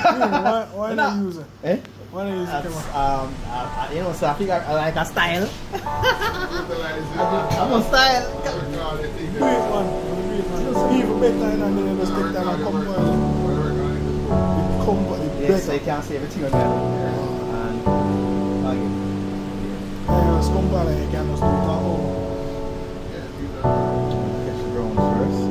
Why not use it? Eh? Why not use it? You know, so I think I like a style. I'm a style. Great man. Even better than the just take time and come for it. Yeah, so you can see everything on there. And again. Yeah, it's come for it, you can just do it at home. Catch the browns first.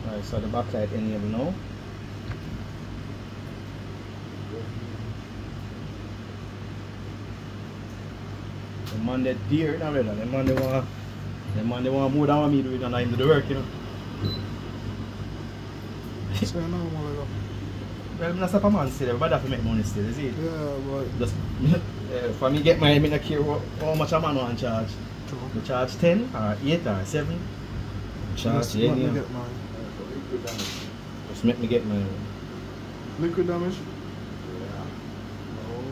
Alright, so the backlight enable now. The man that dear, not really. The man they want more than me do it and I do the work, you know. So you know more like that. Well, I'm not a man still, but I have to make money still, is it? Yeah, but just for me get my I don't care how much a man want to charge. true. You charge 10 or 8 or 7. Charge Just let me any. get mine. Just make me get mine. Liquid damage? Yeah. Oh,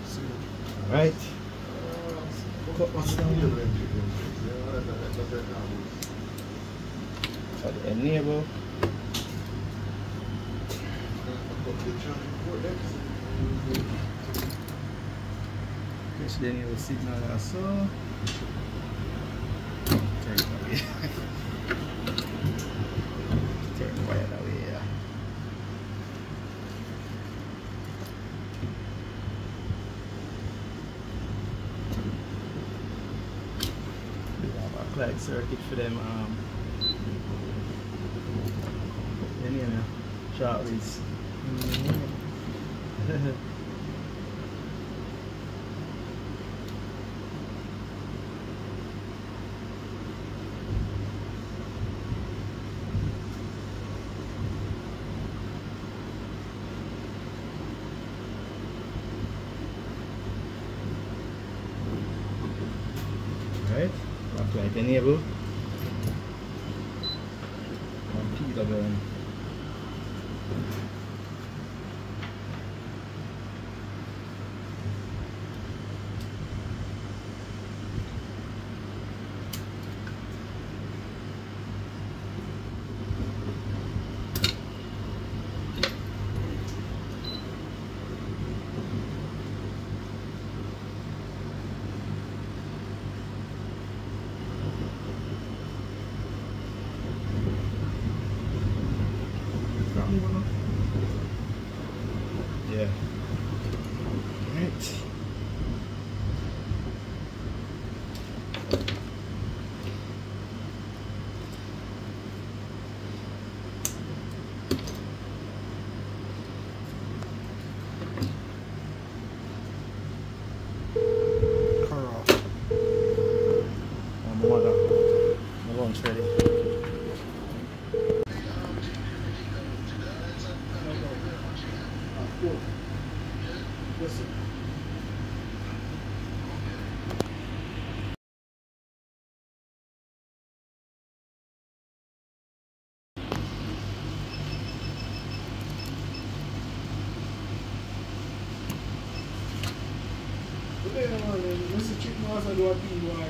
see. Alright. So the enable. Okay, so then you will signal also. Turn it away. Turn the wire away, yeah. Backlight circuit for them short ways. Alright, backlight enable. And Peter going. Yeah. Right. Car off. My mother. My lunch ready. Listen. Mr. Chipmaster do a DUI.